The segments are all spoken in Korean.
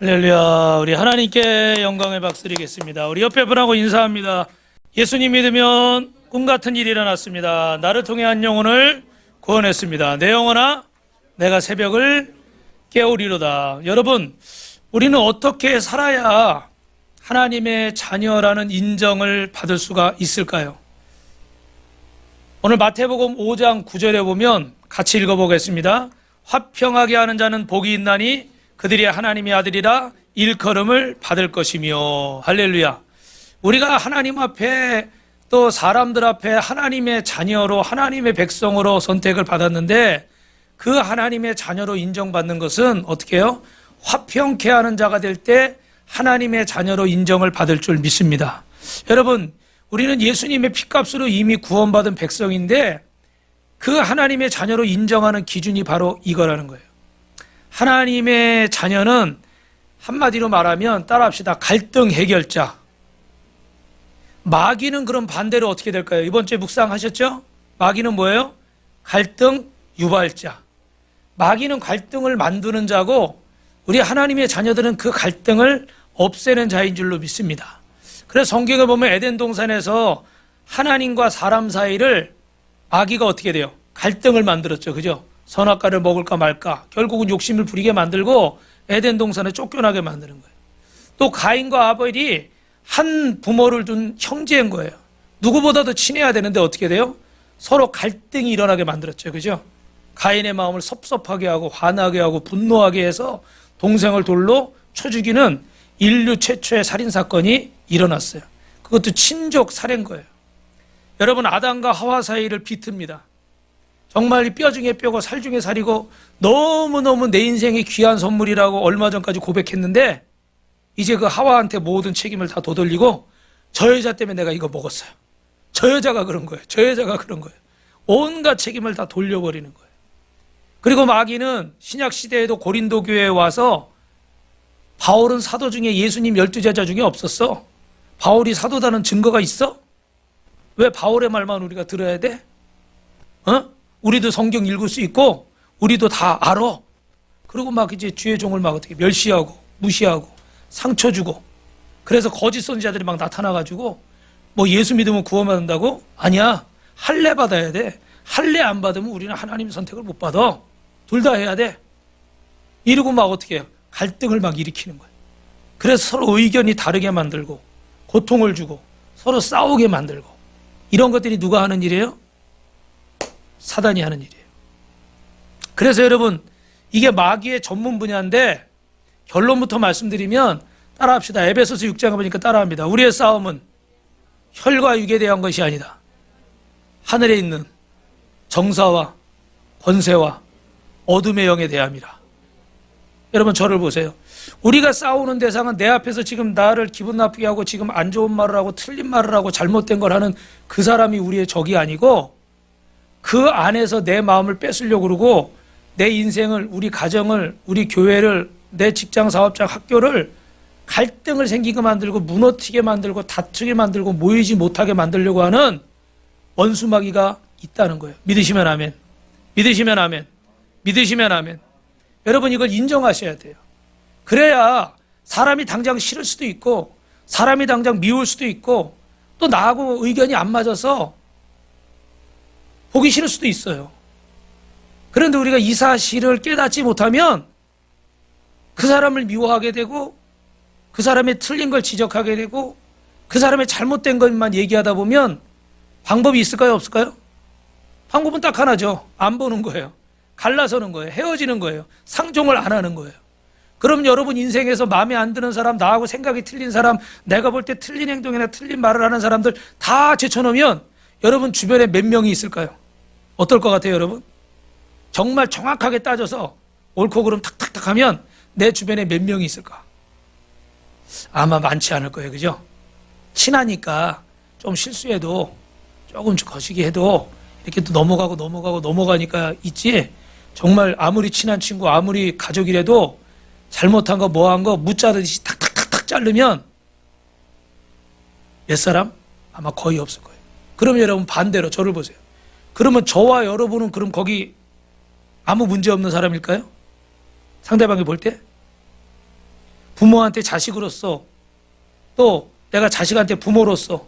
할렐루야. 우리 하나님께 영광의 박수 드리겠습니다. 우리 옆에 분하고 인사합니다. 예수님 믿으면 꿈같은 일이 일어났습니다. 나를 통해 한 영혼을 구원했습니다. 내 영혼아 내가 새벽을 깨우리로다. 여러분, 우리는 어떻게 살아야 하나님의 자녀라는 인정을 받을 수가 있을까요? 오늘 마태복음 5장 9절에 보면 같이 읽어보겠습니다. 화평하게 하는 자는 복이 있나니 그들이 하나님의 아들이라 일컬음을 받을 것이며. 할렐루야. 우리가 하나님 앞에 또 사람들 앞에 하나님의 자녀로 하나님의 백성으로 선택을 받았는데 그 하나님의 자녀로 인정받는 것은 어떻게 해요? 화평케 하는 자가 될 때 하나님의 자녀로 인정을 받을 줄 믿습니다. 여러분, 우리는 예수님의 피값으로 이미 구원받은 백성인데 그 하나님의 자녀로 인정하는 기준이 바로 이거라는 거예요. 하나님의 자녀는 한마디로 말하면 따라합시다. 갈등 해결자. 마귀는 그럼 반대로 어떻게 될까요? 이번 주에 묵상하셨죠? 마귀는 뭐예요? 갈등 유발자. 마귀는 갈등을 만드는 자고 우리 하나님의 자녀들은 그 갈등을 없애는 자인 줄로 믿습니다. 그래서 성경을 보면 에덴 동산에서 하나님과 사람 사이를 마귀가 어떻게 돼요? 갈등을 만들었죠. 그죠? 선악과를 먹을까 말까. 결국은 욕심을 부리게 만들고 에덴 동산에 쫓겨나게 만드는 거예요. 또 가인과 아벨이 한 부모를 둔 형제인 거예요. 누구보다도 친해야 되는데 어떻게 돼요? 서로 갈등이 일어나게 만들었죠. 그죠? 가인의 마음을 섭섭하게 하고 화나게 하고 분노하게 해서 동생을 돌로 쳐 죽이는 인류 최초의 살인사건이 일어났어요. 그것도 친족 살인 거예요. 여러분, 아담과 하와 사이를 비틉니다. 정말 뼈 중에 뼈고 살 중에 살이고 너무너무 내 인생의 귀한 선물이라고 얼마 전까지 고백했는데 이제 그 하와한테 모든 책임을 다 도돌리고 저 여자 때문에 내가 이거 먹었어요. 저 여자가 그런 거예요. 저 여자가 그런 거예요. 온갖 책임을 다 돌려버리는 거예요. 그리고 마귀는 신약시대에도 고린도 교회에 와서 바울은 사도 중에 예수님 12제자 중에 없었어. 바울이 사도다는 증거가 있어? 왜 바울의 말만 우리가 들어야 돼? 우리도 성경 읽을 수 있고 우리도 다 알아. 그리고 막 이제 주의 종을 막 어떻게 멸시하고 무시하고 상처 주고 그래서 거짓 선지자들이 막 나타나가지고 뭐 예수 믿으면 구원받는다고? 아니야. 할례 받아야 돼. 할례 안 받으면 우리는 하나님 선택을 못 받아. 둘 다 해야 돼. 이러고 막 어떻게 해요? 갈등을 막 일으키는 거예요. 그래서 서로 의견이 다르게 만들고 고통을 주고 서로 싸우게 만들고 이런 것들이 누가 하는 일이에요? 사단이 하는 일이에요. 그래서 여러분, 이게 마귀의 전문 분야인데 결론부터 말씀드리면 따라합시다. 에베소서 6장에 보니까 따라합니다. 우리의 싸움은 혈과 육에 대한 것이 아니다. 하늘에 있는 정사와 권세와 어둠의 영에 대함이라. 여러분, 저를 보세요. 우리가 싸우는 대상은 내 앞에서 지금 나를 기분 나쁘게 하고 지금 안 좋은 말을 하고 틀린 말을 하고 잘못된 걸 하는 그 사람이 우리의 적이 아니고 그 안에서 내 마음을 뺏으려고 그러고 내 인생을, 우리 가정을, 우리 교회를, 내 직장, 사업장, 학교를 갈등을 생기게 만들고 무너뜨리게 만들고 다투게 만들고 모이지 못하게 만들려고 하는 원수 마귀가 있다는 거예요. 믿으시면 아멘. 믿으시면 아멘. 믿으시면 아멘. 여러분, 이걸 인정하셔야 돼요. 그래야 사람이 당장 싫을 수도 있고 사람이 당장 미울 수도 있고 또 나하고 의견이 안 맞아서 보기 싫을 수도 있어요. 그런데 우리가 이 사실을 깨닫지 못하면 그 사람을 미워하게 되고 그 사람의 틀린 걸 지적하게 되고 그 사람의 잘못된 것만 얘기하다 보면 방법이 있을까요? 없을까요? 방법은 딱 하나죠. 안 보는 거예요. 갈라서는 거예요. 헤어지는 거예요. 상종을 안 하는 거예요. 그럼 여러분 인생에서 마음에 안 드는 사람, 나하고 생각이 틀린 사람, 내가 볼 때 틀린 행동이나 틀린 말을 하는 사람들 다 제쳐놓으면 여러분 주변에 몇 명이 있을까요? 어떨 것 같아요, 여러분? 정말 정확하게 따져서 옳고 그름 탁탁탁 하면 내 주변에 몇 명이 있을까? 아마 많지 않을 거예요. 그죠? 친하니까 좀 실수해도 조금 거시기 해도 이렇게 또 넘어가니까 있지. 정말 아무리 친한 친구, 아무리 가족이라도 잘못한 거, 뭐한 거 무자르듯이 탁탁탁탁 자르면 몇 사람? 아마 거의 없을 거예요. 그러면 여러분 반대로 저를 보세요. 그러면 저와 여러분은 그럼 거기 아무 문제 없는 사람일까요? 상대방이 볼 때? 부모한테 자식으로서, 또 내가 자식한테 부모로서,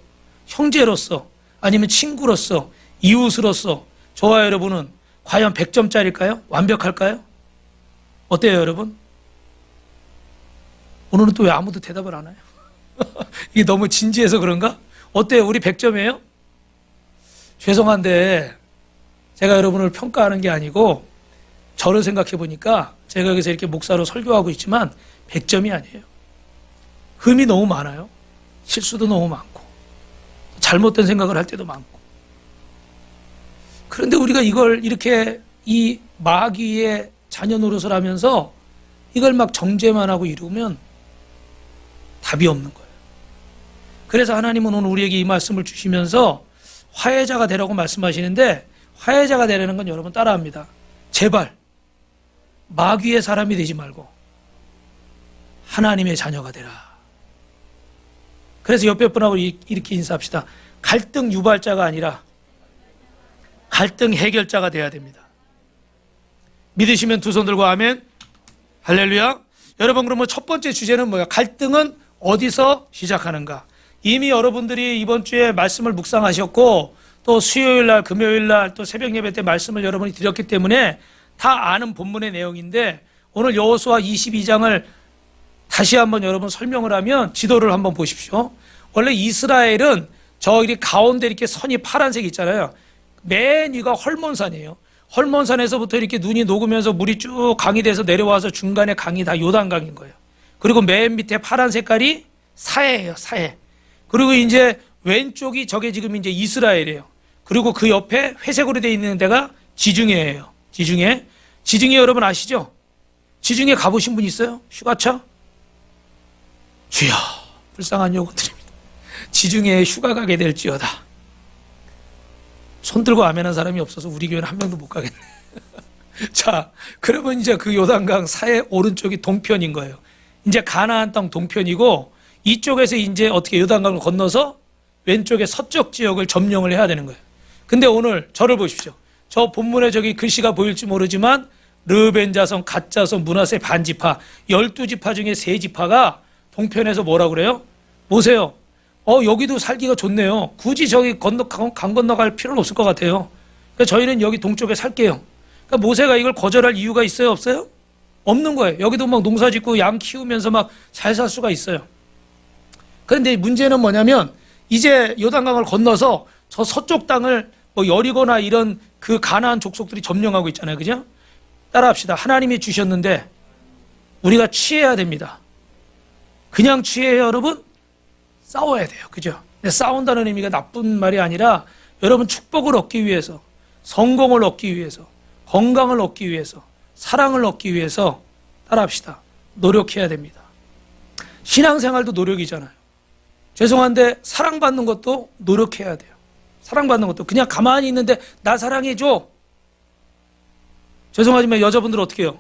형제로서, 아니면 친구로서, 이웃으로서 저와 여러분은 과연 100점짜리일까요? 완벽할까요? 어때요, 여러분? 오늘은 또 왜 아무도 대답을 안 해요? 이게 너무 진지해서 그런가? 어때요? 우리 100점이에요? 죄송한데 제가 여러분을 평가하는 게 아니고 저를 생각해 보니까 제가 여기서 이렇게 목사로 설교하고 있지만 100점이 아니에요. 흠이 너무 많아요. 실수도 너무 많고 잘못된 생각을 할 때도 많고. 그런데 우리가 이걸 이렇게 이 마귀의 자녀 노릇을 하면서 이걸 막 정죄만 하고 이루면 답이 없는 거예요. 그래서 하나님은 오늘 우리에게 이 말씀을 주시면서 화해자가 되라고 말씀하시는데, 화해자가 되라는 건 여러분 따라합니다. 제발 마귀의 사람이 되지 말고 하나님의 자녀가 되라. 그래서 옆에 분하고 이렇게 인사합시다. 갈등 유발자가 아니라 갈등 해결자가 돼야 됩니다. 믿으시면 두 손 들고 아멘. 할렐루야. 여러분, 그러면 첫 번째 주제는 뭐야? 갈등은 어디서 시작하는가? 이미 여러분들이 이번 주에 말씀을 묵상하셨고, 또 수요일 날, 금요일 날, 또 새벽 예배 때 말씀을 여러분이 드렸기 때문에 다 아는 본문의 내용인데, 오늘 여호수아 22장을 다시 한번 여러분 설명을 하면, 지도를 한번 보십시오. 원래 이스라엘은 저기 가운데 이렇게 선이 파란색 있잖아요. 맨 위가 헐몬산이에요. 헐몬산에서부터 이렇게 눈이 녹으면서 물이 쭉 강이 돼서 내려와서 중간에 강이 다 요단강인 거예요. 그리고 맨 밑에 파란 색깔이 사해예요, 사해. 그리고 이제 왼쪽이 저게 지금 이제 이스라엘이에요. 그리고 그 옆에 회색으로 되어 있는 데가 지중해예요. 지중해. 지중해 여러분 아시죠? 지중해 가보신 분 있어요? 휴가차? 주여, 불쌍한 요구 드립니다. 지중해에 휴가 가게 될지어다. 손 들고 아멘한 사람이 없어서 우리 교회는 한 명도 못 가겠네. 자, 그러면 이제 그 요단강 사해 오른쪽이 동편인 거예요. 이제 가나안 땅 동편이고, 이쪽에서 이제 어떻게 요단강을 건너서 왼쪽의 서쪽 지역을 점령을 해야 되는 거예요. 근데 오늘 저를 보십시오. 저 본문에 저기 글씨가 보일지 모르지만 르벤 자손, 갓 자손, 므낫세 반지파 12지파 중에 3지파가 동편에서 뭐라고 그래요? 보세요. 여기도 살기가 좋네요. 굳이 저기 강 건너갈 필요는 없을 것 같아요. 그러니까 저희는 여기 동쪽에 살게요. 그러니까 모세가 이걸 거절할 이유가 있어요, 없어요? 없는 거예요. 여기도 막 농사 짓고 양 키우면서 막 잘 살 수가 있어요. 그런데 문제는 뭐냐면, 이제 요단강을 건너서 저 서쪽 땅을 뭐 여리고나 이런 그 가나안 족속들이 점령하고 있잖아요. 그죠? 따라합시다. 하나님이 주셨는데 우리가 취해야 됩니다. 그냥 취해요, 여러분? 싸워야 돼요. 그죠? 근데 싸운다는 의미가 나쁜 말이 아니라 여러분 축복을 얻기 위해서, 성공을 얻기 위해서, 건강을 얻기 위해서, 사랑을 얻기 위해서 따라합시다. 노력해야 됩니다. 신앙생활도 노력이잖아요. 죄송한데 사랑받는 것도 노력해야 돼요. 사랑받는 것도 그냥 가만히 있는데 나 사랑해줘. 죄송하지만 여자분들 어떻게 해요?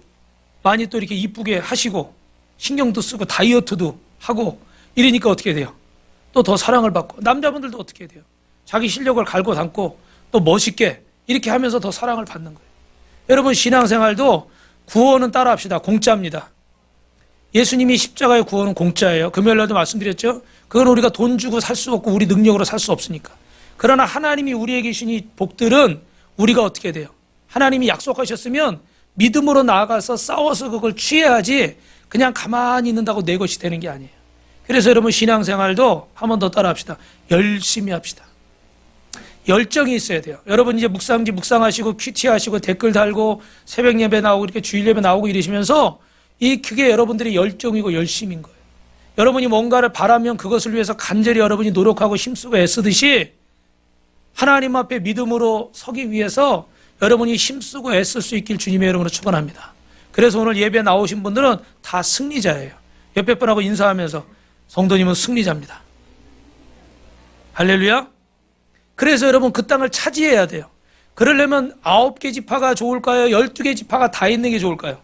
많이 또 이렇게 이쁘게 하시고 신경도 쓰고 다이어트도 하고 이러니까 어떻게 돼요? 또 더 사랑을 받고. 남자분들도 어떻게 돼요? 자기 실력을 갈고 닦고 또 멋있게 이렇게 하면서 더 사랑을 받는 거예요. 여러분, 신앙생활도 구원은 따라합시다. 공짜입니다. 예수님이 십자가의 구원은 공짜예요. 금요일날도 말씀드렸죠. 그건 우리가 돈 주고 살 수 없고 우리 능력으로 살 수 없으니까. 그러나 하나님이 우리에게 주신 이 복들은 우리가 어떻게 돼요? 하나님이 약속하셨으면 믿음으로 나아가서 싸워서 그걸 취해야지 그냥 가만히 있는다고 내 것이 되는 게 아니에요. 그래서 여러분, 신앙생활도 한 번 더 따라합시다. 열심히 합시다. 열정이 있어야 돼요. 여러분 이제 묵상지 묵상하시고 큐티 하시고 댓글 달고 새벽 예배 나오고 이렇게 주일 예배 나오고 이러시면서 그게 여러분들의 열정이고 열심인 거예요. 여러분이 뭔가를 바라면 그것을 위해서 간절히 여러분이 노력하고 힘쓰고 애쓰듯이 하나님 앞에 믿음으로 서기 위해서 여러분이 힘쓰고 애쓸 수 있길 주님의 이름으로 축원합니다. 그래서 오늘 예배 나오신 분들은 다 승리자예요. 옆에 분하고 인사하면서 성도님은 승리자입니다. 할렐루야. 그래서 여러분 그 땅을 차지해야 돼요. 그러려면 9개 지파가 좋을까요? 12개 지파가 다 있는 게 좋을까요?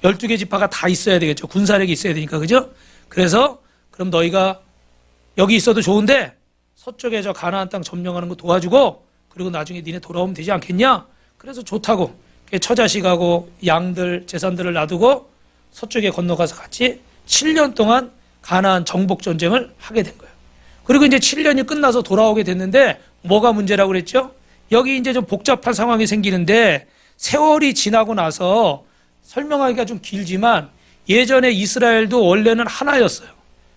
12개 지파가 다 있어야 되겠죠. 군사력이 있어야 되니까. 그죠? 그래서 그럼 너희가 여기 있어도 좋은데 서쪽에 저 가나안 땅 점령하는 거 도와주고 그리고 나중에 니네 돌아오면 되지 않겠냐? 그래서 좋다고 처자식하고 양들 재산들을 놔두고 서쪽에 건너가서 같이 7년 동안 가나안 정복 전쟁을 하게 된 거예요. 그리고 이제 7년이 끝나서 돌아오게 됐는데 뭐가 문제라고 그랬죠? 여기 이제 좀 복잡한 상황이 생기는데 세월이 지나고 나서 설명하기가 좀 길지만 예전에 이스라엘도 원래는 하나였어요.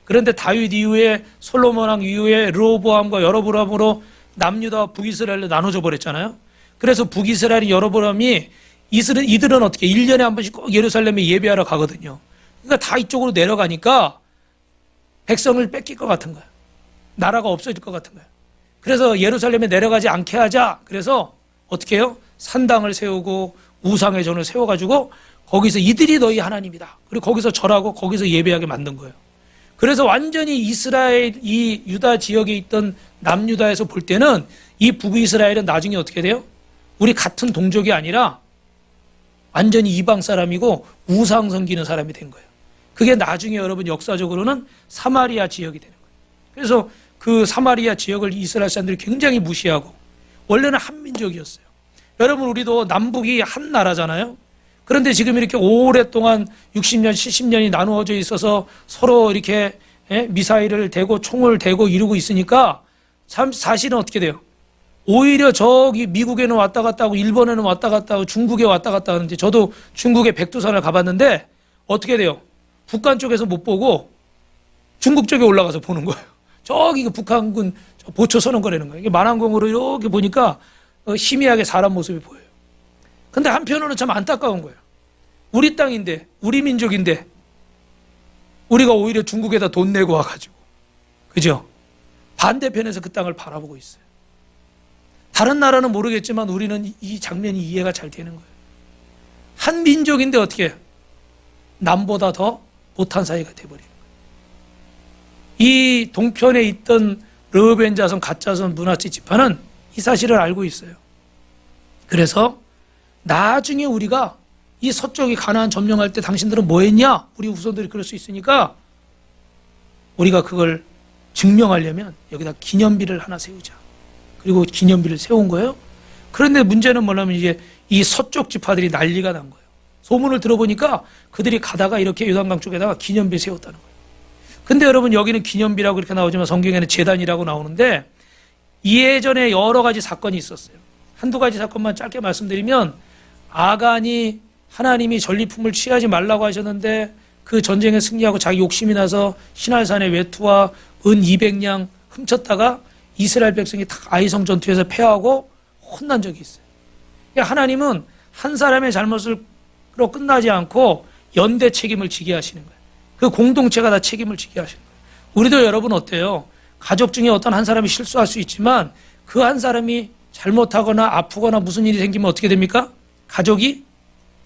그런데 다윗 이후에 솔로몬 왕 이후에 르호보암과 여로보암으로 남유다와 북이스라엘로 나눠져 버렸잖아요. 그래서 북이스라엘이 여로보암이 이들은 어떻게 1년에 한 번씩 꼭 예루살렘에 예배하러 가거든요. 그러니까 다 이쪽으로 내려가니까 백성을 뺏길 것 같은 거예요. 나라가 없어질 것 같은 거예요. 그래서 예루살렘에 내려가지 않게 하자. 그래서 어떻게 해요? 산당을 세우고 우상의 전을 세워가지고 거기서 이들이 너희 하나님이다. 그리고 거기서 절하고 거기서 예배하게 만든 거예요. 그래서 완전히 이스라엘, 이 유다 지역에 있던 남유다에서 볼 때는 이 북이스라엘은 나중에 어떻게 돼요? 우리 같은 동족이 아니라 완전히 이방 사람이고 우상 섬기는 사람이 된 거예요. 그게 나중에 여러분 역사적으로는 사마리아 지역이 되는 거예요. 그래서 그 사마리아 지역을 이스라엘 사람들이 굉장히 무시하고 원래는 한민족이었어요. 여러분 우리도 남북이 한 나라잖아요. 그런데 지금 이렇게 오랫동안 60년, 70년이 나누어져 있어서 서로 이렇게 미사일을 대고 총을 대고 이러고 있으니까 참 사실은 어떻게 돼요? 오히려 저기 미국에는 왔다 갔다 하고 일본에는 왔다 갔다 하고 중국에 왔다 갔다 하는데 저도 중국의 백두산을 가봤는데 어떻게 돼요? 북한 쪽에서 못 보고 중국 쪽에 올라가서 보는 거예요. 저기 북한군 보초 서는 거라는 거예요. 이게 만왕경으로 이렇게 보니까 희미하게 사람 모습이 보여요. 근데 한편으로는 참 안타까운 거예요. 우리 땅인데, 우리 민족인데, 우리가 오히려 중국에다 돈 내고 와가지고, 그죠? 반대편에서 그 땅을 바라보고 있어요. 다른 나라는 모르겠지만 우리는 이 장면이 이해가 잘 되는 거예요. 한 민족인데 어떻게 해요? 남보다 더 못한 사이가 돼버리는 거예요. 이 동편에 있던 르우벤 자손, 갓 자손, 므낫세 지파는 이 사실을 알고 있어요. 그래서 나중에 우리가 이 서쪽이 가나안 점령할 때 당신들은 뭐 했냐? 우리 후손들이 그럴 수 있으니까 우리가 그걸 증명하려면 여기다 기념비를 하나 세우자. 그리고 기념비를 세운 거예요. 그런데 문제는 뭐냐면 이제 이 서쪽 지파들이 난리가 난 거예요. 소문을 들어보니까 그들이 가다가 이렇게 요단강 쪽에다가 기념비 세웠다는 거예요. 근데 여러분 여기는 기념비라고 이렇게 나오지만 성경에는 제단이라고 나오는데 예전에 여러 가지 사건이 있었어요. 한두 가지 사건만 짧게 말씀드리면 아간이 하나님이 전리품을 취하지 말라고 하셨는데 그 전쟁에 승리하고 자기 욕심이 나서 시날산의 외투와 은 200냥 훔쳤다가 이스라엘 백성이 다 아이성 전투에서 패하고 혼난 적이 있어요. 그러니까 하나님은 한 사람의 잘못으로 끝나지 않고 연대 책임을 지게 하시는 거예요. 그 공동체가 다 책임을 지게 하시는 거예요. 우리도 여러분 어때요? 가족 중에 어떤 한 사람이 실수할 수 있지만 그 한 사람이 잘못하거나 아프거나 무슨 일이 생기면 어떻게 됩니까? 가족이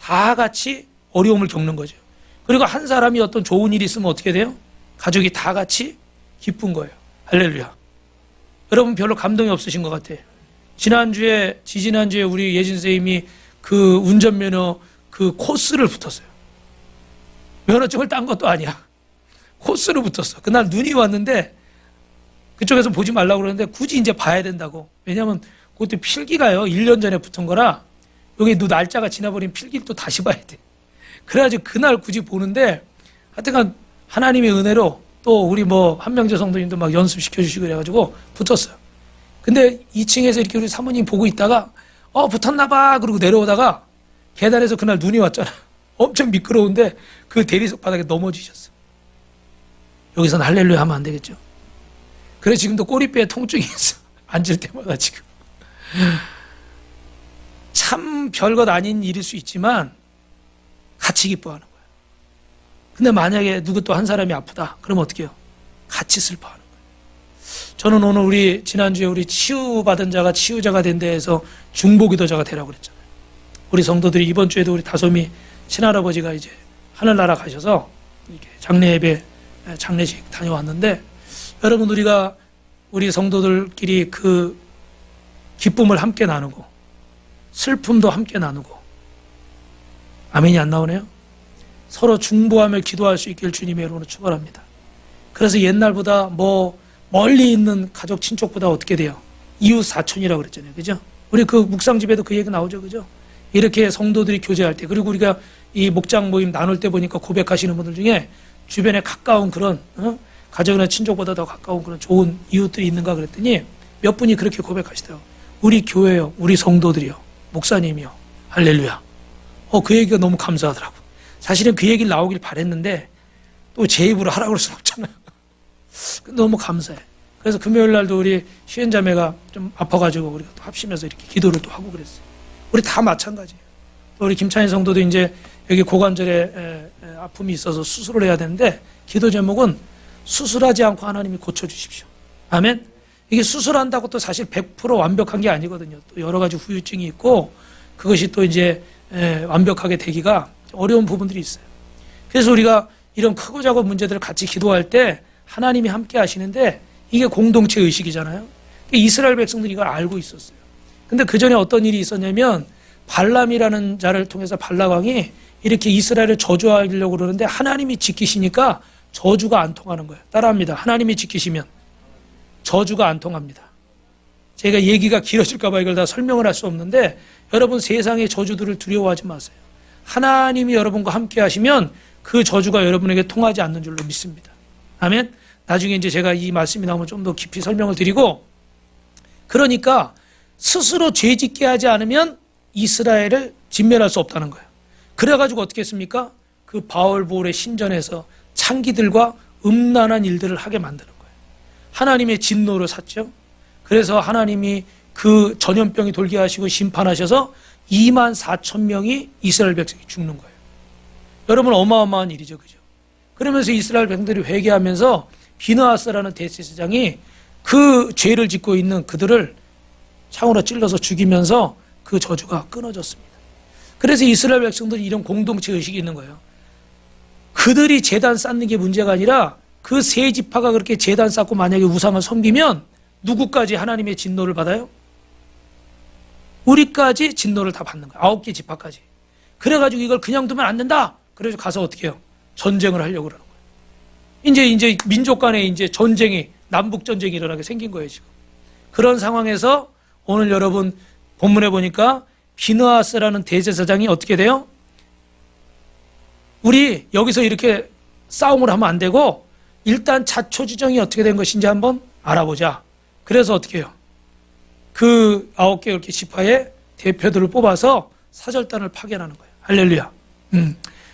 다 같이 어려움을 겪는 거죠. 그리고 한 사람이 어떤 좋은 일이 있으면 어떻게 돼요? 가족이 다 같이 기쁜 거예요. 할렐루야. 여러분 별로 감동이 없으신 것 같아요. 지지난주에 우리 예진 선생님이 그 운전면허 그 코스를 붙었어요. 면허증을 딴 것도 아니야. 코스를 붙었어. 그날 눈이 왔는데 그쪽에서 보지 말라고 그러는데 굳이 이제 봐야 된다고. 왜냐하면 그것도 필기가요. 1년 전에 붙은 거라 여기 날짜가 지나버린 필기를 또 다시 봐야 돼. 그래가지고 그날 굳이 보는데 하여튼간 하나님의 은혜로 또 우리 뭐 한명재 성도님도 막 연습시켜 주시고 그래가지고 붙었어요. 근데 2층에서 이렇게 우리 사모님 보고 있다가 붙었나 봐 그러고 내려오다가 계단에서 그날 눈이 왔잖아. 엄청 미끄러운데 그 대리석 바닥에 넘어지셨어. 여기서는 할렐루야 하면 안 되겠죠. 그래 지금도 꼬리뼈에 통증이 있어. 앉을 때마다 지금. 참 별것 아닌 일일 수 있지만 같이 기뻐하는 거예요. 근데 만약에 누구 또 한 사람이 아프다. 그러면 어떻게 해요? 같이 슬퍼하는 거예요. 저는 오늘 우리 지난주에 우리 치유받은 자가 치유자가 된 데에서 중보기도자가 되라고 그랬잖아요. 우리 성도들이 이번 주에도 우리 다솜이 친할아버지가 이제 하늘나라 가셔서 이렇게 장례 예배 장례식 다녀왔는데 여러분 우리가 우리 성도들끼리 그 기쁨을 함께 나누고 슬픔도 함께 나누고 아멘이 안 나오네요. 서로 중보하며 기도할 수 있길 주님의 이름으로 축원합니다. 그래서 옛날보다 뭐 멀리 있는 가족 친척보다 어떻게 돼요? 이웃 사촌이라고 그랬잖아요. 그죠? 우리 그 묵상집에도 그 얘기 나오죠. 그죠? 이렇게 성도들이 교제할 때, 그리고 우리가 이 목장 모임 나눌 때 보니까 고백하시는 분들 중에 주변에 가까운 그런 가정이나 친족보다 더 가까운 그런 좋은 이웃들이 있는가 그랬더니 몇 분이 그렇게 고백하시더라고요. 우리 교회요, 우리 성도들이요, 목사님이요, 할렐루야. 그 얘기가 너무 감사하더라고요. 사실은 그 얘기를 나오길 바랬는데 또 제 입으로 하라고 그럴 수는 없잖아요. 너무 감사해. 그래서 금요일 날도 우리 시은자매가 좀 아파가지고 우리가 또 합심해서 이렇게 기도를 또 하고 그랬어요. 우리 다 마찬가지예요. 또 우리 김찬희 성도도 이제 여기 고관절에 아픔이 있어서 수술을 해야 되는데 기도 제목은 수술하지 않고 하나님이 고쳐주십시오. 아멘. 이게 수술한다고 또 사실 100% 완벽한 게 아니거든요. 또 여러 가지 후유증이 있고 그것이 또 이제 완벽하게 되기가 어려운 부분들이 있어요. 그래서 우리가 이런 크고 작은 문제들을 같이 기도할 때 하나님이 함께 하시는데 이게 공동체 의식이잖아요. 이스라엘 백성들이 이걸 알고 있었어요. 근데 그 전에 어떤 일이 있었냐면 발람이라는 자를 통해서 발락왕이 이렇게 이스라엘을 저주하려고 그러는데 하나님이 지키시니까 저주가 안 통하는 거예요. 따라합니다. 하나님이 지키시면 저주가 안 통합니다. 제가 얘기가 길어질까 봐 이걸 다 설명을 할 수 없는데 여러분 세상의 저주들을 두려워하지 마세요. 하나님이 여러분과 함께 하시면 그 저주가 여러분에게 통하지 않는 줄로 믿습니다. 아멘. 나중에 이제 제가 이 말씀이 나오면 좀 더 깊이 설명을 드리고, 그러니까 스스로 죄짓게 하지 않으면 이스라엘을 진멸할 수 없다는 거예요. 그래가지고 어떻게 했습니까? 그 바알볼의 신전에서 창기들과 음란한 일들을 하게 만드는 거예요. 하나님의 진노를 샀죠. 그래서 하나님이 그 전염병이 돌게 하시고 심판하셔서 24,000명이 이스라엘 백성이 죽는 거예요. 여러분 어마어마한 일이죠, 그죠? 그러면서 이스라엘 백성들이 회개하면서 비느하스라는 대제사장이 그 죄를 짓고 있는 그들을 창으로 찔러서 죽이면서 그 저주가 끊어졌습니다. 그래서 이스라엘 백성들이 이런 공동체 의식이 있는 거예요. 그들이 제단 쌓는 게 문제가 아니라 그 세 지파가 그렇게 제단 쌓고 만약에 우상을 섬기면 누구까지 하나님의 진노를 받아요? 우리까지 진노를 다 받는 거예요. 9개 지파까지. 그래가지고 이걸 그냥 두면 안 된다. 그래서 가서 어떻게 해요? 전쟁을 하려고 그러는 거예요. 이제 민족 간에 이제 전쟁이, 남북 전쟁이 일어나게 생긴 거예요, 지금. 그런 상황에서 오늘 여러분 본문에 보니까 비느하스라는 대제사장이 어떻게 돼요? 우리 여기서 이렇게 싸움을 하면 안 되고 일단 자초지정이 어떻게 된 것인지 한번 알아보자. 그래서 어떻게 해요? 그 9개 이렇게 지파의 대표들을 뽑아서 사절단을 파견하는 거예요. 할렐루야.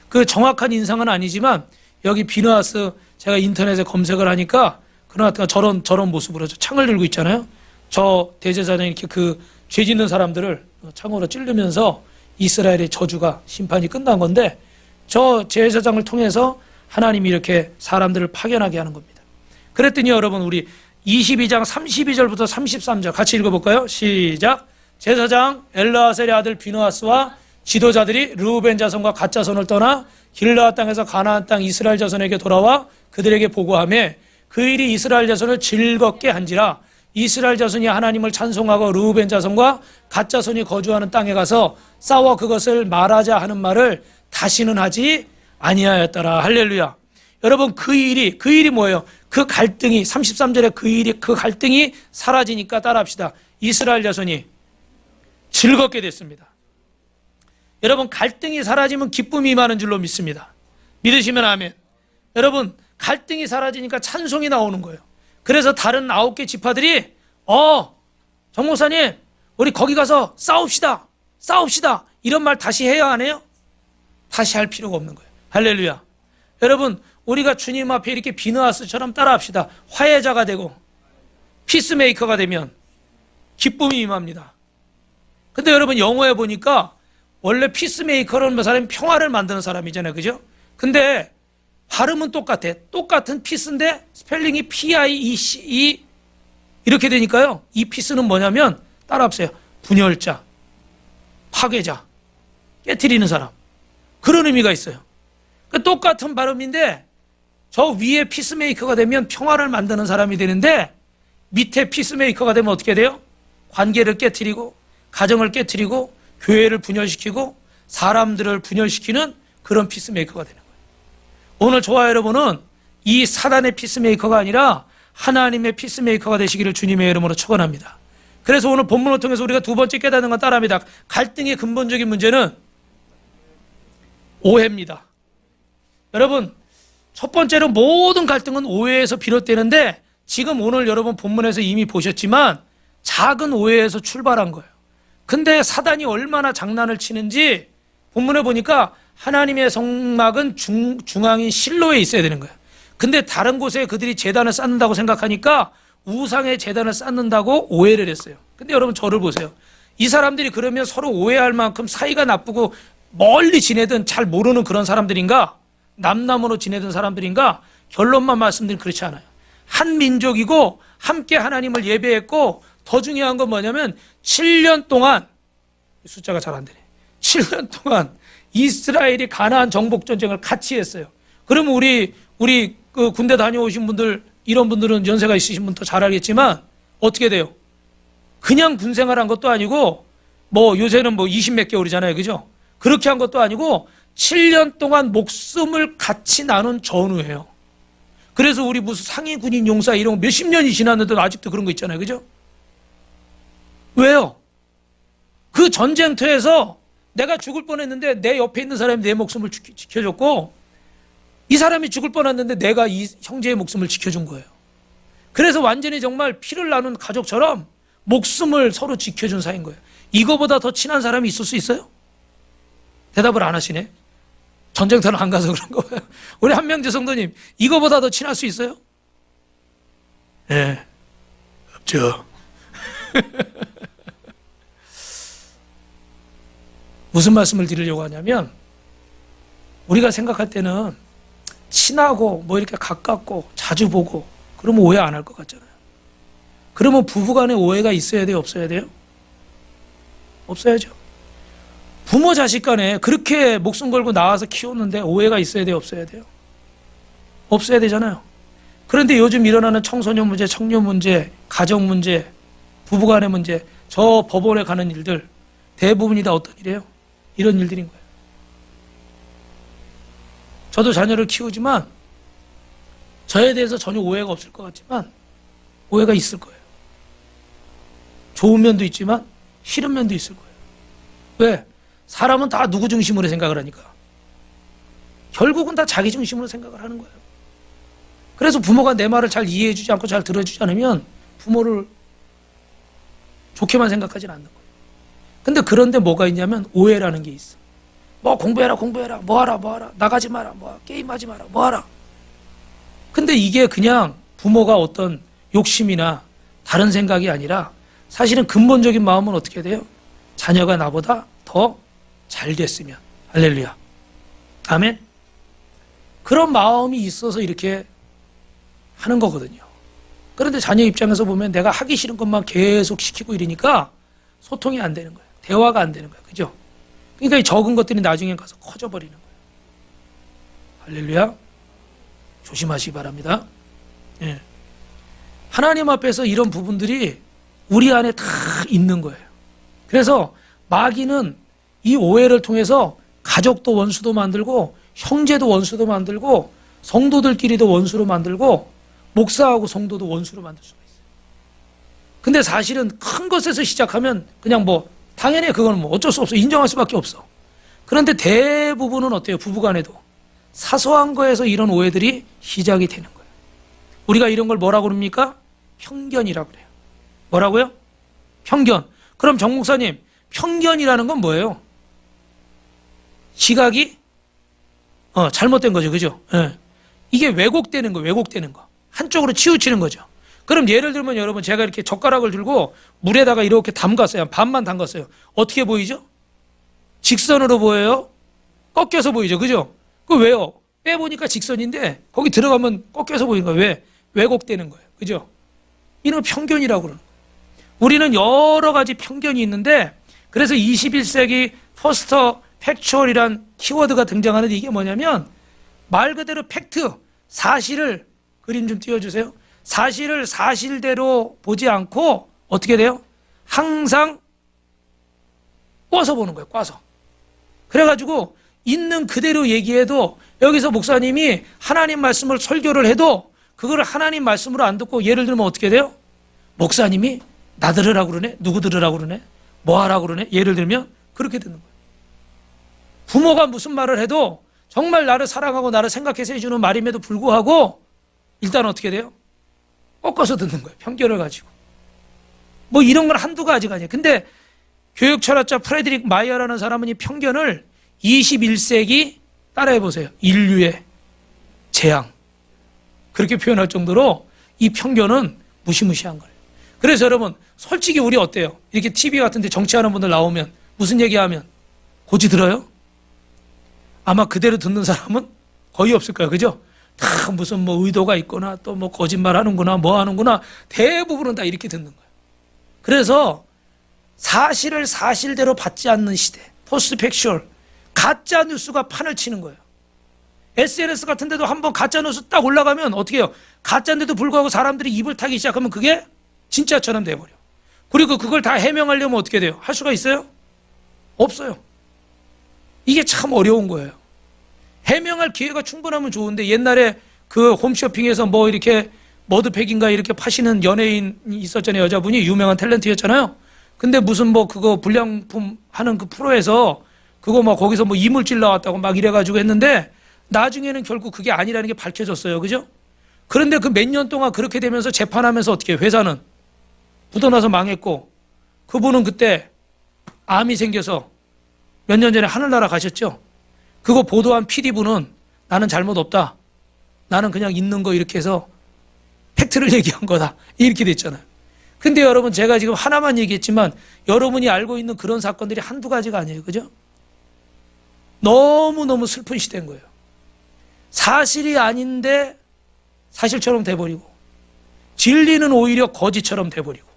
그 정확한 인상은 아니지만 여기 비느하스 제가 인터넷에 검색을 하니까 그나마 저런 모습으로 창을 들고 있잖아요. 저 대제사장이 이렇게 그 죄 짓는 사람들을 창으로 찌르면서 이스라엘의 저주가 심판이 끝난 건데 저 제사장을 통해서 하나님이 이렇게 사람들을 파견하게 하는 겁니다. 그랬더니 여러분 우리 22장 32절부터 33절 같이 읽어볼까요? 시작. 제사장 엘르아셀의 아들 비느하스와 지도자들이 르우벤 자손과 갓 자손을 떠나 길르앗 땅에서 가나안 땅 이스라엘 자손에게 돌아와 그들에게 보고하며 그 일이 이스라엘 자손을 즐겁게 한지라 이스라엘 자손이 하나님을 찬송하고 르우벤 자손과 갓 자손이 거주하는 땅에 가서 싸워 그것을 말하자 하는 말을 다시는 하지 아니하였더라. 할렐루야. 여러분 그 일이 뭐예요? 그 갈등이 33절에 그 갈등이 사라지니까 따라합시다. 이스라엘 자손이 즐겁게 됐습니다. 여러분 갈등이 사라지면 기쁨이 임하는 줄로 믿습니다. 믿으시면 아멘. 여러분 갈등이 사라지니까 찬송이 나오는 거예요. 그래서 다른 9개 지파들이 정 목사님 우리 거기 가서 싸웁시다 이런 말 다시 해야 안 해요? 다시 할 필요가 없는 거예요. 할렐루야. 여러분 우리가 주님 앞에 이렇게 비느하스처럼 따라합시다. 화해자가 되고 피스메이커가 되면 기쁨이 임합니다. 근데 여러분 영어에 보니까 원래 피스메이커라는 사람이 평화를 만드는 사람이잖아요, 그죠? 근데 발음은 똑같아. 똑같은 피스인데 스펠링이 P-I-E-C-E 이렇게 되니까요. 이 피스는 뭐냐면 따라합세요. 분열자, 파괴자, 깨트리는 사람. 그런 의미가 있어요. 똑같은 발음인데 저 위에 피스메이커가 되면 평화를 만드는 사람이 되는데 밑에 피스메이커가 되면 어떻게 돼요? 관계를 깨트리고 가정을 깨트리고 교회를 분열시키고 사람들을 분열시키는 그런 피스메이커가 되는 거예요. 오늘 저와 여러분은 이 사단의 피스메이커가 아니라 하나님의 피스메이커가 되시기를 주님의 이름으로 축원합니다. 그래서 오늘 본문을 통해서 우리가 두 번째 깨닫는 건 따라합니다. 갈등의 근본적인 문제는 오해입니다. 여러분, 첫 번째로 모든 갈등은 오해에서 비롯되는데 지금 오늘 여러분 본문에서 이미 보셨지만 작은 오해에서 출발한 거예요. 근데 사단이 얼마나 장난을 치는지 본문에 보니까 하나님의 성막은 중앙인 실로에 있어야 되는 거예요. 근데 다른 곳에 그들이 제단을 쌓는다고 생각하니까 우상의 제단을 쌓는다고 오해를 했어요. 근데 여러분 저를 보세요. 이 사람들이 그러면 서로 오해할 만큼 사이가 나쁘고 멀리 지내든 잘 모르는 그런 사람들인가? 남남으로 지내던 사람들인가? 결론만 말씀드리면 그렇지 않아요. 한 민족이고 함께 하나님을 예배했고 더 중요한 건 뭐냐면 7년 동안 숫자가 잘 안 되네. 7년 동안 이스라엘이 가나안 정복 전쟁을 같이 했어요. 그러면 우리 그 군대 다녀오신 분들 이런 분들은 연세가 있으신 분 더 잘 알겠지만 어떻게 돼요? 그냥 군 생활한 것도 아니고 뭐 요새는 뭐 20 몇 개월이잖아요. 그죠? 그렇게 한 것도 아니고 7년 동안 목숨을 같이 나눈 전우예요. 그래서 우리 무슨 상위 군인 용사 이런 거 몇십 년이 지났는데도 아직도 그런 거 있잖아요. 그죠? 왜요? 그 전쟁터에서 내가 죽을 뻔했는데 내 옆에 있는 사람이 내 목숨을 지켜줬고 이 사람이 죽을 뻔했는데 내가 이 형제의 목숨을 지켜준 거예요. 그래서 완전히 정말 피를 나눈 가족처럼 목숨을 서로 지켜준 사이인 거예요. 이거보다 더 친한 사람이 있을 수 있어요? 대답을 안 하시네. 전쟁터는 안 가서 그런 거예요. 우리 한명재 성도님, 이거보다 더 친할 수 있어요? 네, 없죠. 무슨 말씀을 드리려고 하냐면 우리가 생각할 때는 친하고 뭐 이렇게 가깝고 자주 보고 그러면 오해 안 할 것 같잖아요. 그러면 부부간에 오해가 있어야 돼요? 없어야 돼요? 없어야죠. 부모 자식 간에 그렇게 목숨 걸고 나와서 키웠는데 오해가 있어야 돼요? 없어야 돼요? 없어야 되잖아요. 그런데 요즘 일어나는 청소년 문제, 청년 문제, 가정 문제, 부부간의 문제, 저 법원에 가는 일들 대부분이 다 어떤 일이에요? 이런 일들인 거예요. 저도 자녀를 키우지만 저에 대해서 전혀 오해가 없을 것 같지만 오해가 있을 거예요. 좋은 면도 있지만 싫은 면도 있을 거예요. 왜? 사람은 다 누구 중심으로 생각을 하니까. 결국은 다 자기 중심으로 생각을 하는 거예요. 그래서 부모가 내 말을 잘 이해해 주지 않고 잘 들어주지 않으면 부모를 좋게만 생각하지는 않는 거예요. 근데 그런데 뭐가 있냐면 오해라는 게 있어. 뭐 공부해라 뭐하라 나가지 마라 게임하지 마라 뭐하라. 근데 이게 그냥 부모가 어떤 욕심이나 다른 생각이 아니라 사실은 근본적인 마음은 어떻게 돼요? 자녀가 나보다 더 잘 됐으면. 할렐루야. 아멘. 그런 마음이 있어서 이렇게 하는 거거든요. 그런데 자녀 입장에서 보면 내가 하기 싫은 것만 계속 시키고 이러니까 소통이 안 되는 거예요. 대화가 안 되는 거예요. 그죠? 그러니까 이 적은 것들이 나중에 가서 커져버리는 거예요. 할렐루야. 조심하시기 바랍니다. 예. 하나님 앞에서 이런 부분들이 우리 안에 다 있는 거예요. 그래서 마귀는 이 오해를 통해서 가족도 원수도 만들고 형제도 원수도 만들고 성도들끼리도 원수로 만들고 목사하고 성도도 원수로 만들 수가 있어요. 근데 사실은 큰 것에서 시작하면 그냥 뭐 당연히 그거는 뭐 어쩔 수 없어. 인정할 수밖에 없어. 그런데 대부분은 어때요? 부부간에도 사소한 거에서 이런 오해들이 시작이 되는 거예요. 우리가 이런 걸 뭐라고 그럽니까? 편견이라고 그래요. 뭐라고요? 편견. 그럼 정 목사님, 편견이라는 건 뭐예요? 시각이 잘못된 거죠. 그죠? 예. 이게 왜곡되는 거, 왜곡되는 거. 한쪽으로 치우치는 거죠. 그럼 예를 들면 여러분 제가 이렇게 젓가락을 들고 물에다가 이렇게 담갔어요. 반만 담갔어요. 어떻게 보이죠? 직선으로 보여요? 꺾여서 보이죠. 그죠? 그 왜요? 빼보니까 직선인데 거기 들어가면 꺾여서 보이는 거예요. 왜? 왜곡되는 거예요. 그죠? 이런 편견이라고 그러는 거예요. 우리는 여러 가지 편견이 있는데 그래서 21세기 포스터 팩추얼이란 키워드가 등장하는데 이게 뭐냐면 말 그대로 팩트, 사실을 그림 좀 띄워주세요. 사실을 사실대로 보지 않고 어떻게 돼요? 항상 꿔서 보는 거예요. 꿔서. 그래가지고 있는 그대로 얘기해도 여기서 목사님이 하나님 말씀을 설교를 해도 그걸 하나님 말씀으로 안 듣고 예를 들면 어떻게 돼요? 목사님이 나 들으라고 그러네? 누구 들으라고 그러네? 뭐 하라고 그러네? 예를 들면 그렇게 듣는 거예요. 부모가 무슨 말을 해도 정말 나를 사랑하고 나를 생각해서 해주는 말임에도 불구하고 일단 어떻게 돼요? 꺾어서 듣는 거예요. 편견을 가지고. 뭐 이런 건 한두 가지가 아니에요. 근데 교육철학자 프레드릭 마이어라는 사람은 이 편견을 21세기 따라해보세요. 인류의 재앙. 그렇게 표현할 정도로 이 편견은 무시무시한 거예요. 그래서 여러분 솔직히 우리 어때요? 이렇게 TV 같은 데 정치하는 분들 나오면 무슨 얘기하면 고지 들어요? 아마 그대로 듣는 사람은 거의 없을 거예요. 그죠? 다 무슨 뭐 의도가 있거나 또 뭐 거짓말 하는구나 뭐 하는구나 대부분은 다 이렇게 듣는 거예요. 그래서 사실을 사실대로 받지 않는 시대, 포스트 팩슈얼, 가짜 뉴스가 판을 치는 거예요. SNS 같은 데도 한번 가짜 뉴스 딱 올라가면 어떻게 해요? 가짜인데도 불구하고 사람들이 입을 타기 시작하면 그게 진짜처럼 돼버려. 그리고 그걸 다 해명하려면 어떻게 돼요? 할 수가 있어요? 없어요. 이게 참 어려운 거예요. 해명할 기회가 충분하면 좋은데 옛날에 그 홈쇼핑에서 뭐 이렇게 머드팩인가 이렇게 파시는 연예인이 있었잖아요. 여자분이 유명한 탤런트였잖아요. 근데 무슨 뭐 그거 불량품 하는 그 프로에서 그거 뭐 거기서 뭐 이물질 나왔다고 막 이래가지고 했는데 나중에는 결국 그게 아니라는 게 밝혀졌어요. 그죠? 그런데 그 몇 년 동안 그렇게 되면서 재판하면서 어떻게 해요? 회사는 묻어나서 망했고 그분은 그때 암이 생겨서 몇 년 전에 하늘나라 가셨죠? 그거 보도한 PD분은 나는 잘못 없다. 나는 그냥 있는 거 이렇게 해서 팩트를 얘기한 거다. 이렇게 됐잖아요. 근데 여러분 제가 지금 하나만 얘기했지만 여러분이 알고 있는 그런 사건들이 한두 가지가 아니에요. 그죠? 너무너무 슬픈 시대인 거예요. 사실이 아닌데 사실처럼 돼버리고 진리는 오히려 거짓처럼 돼버리고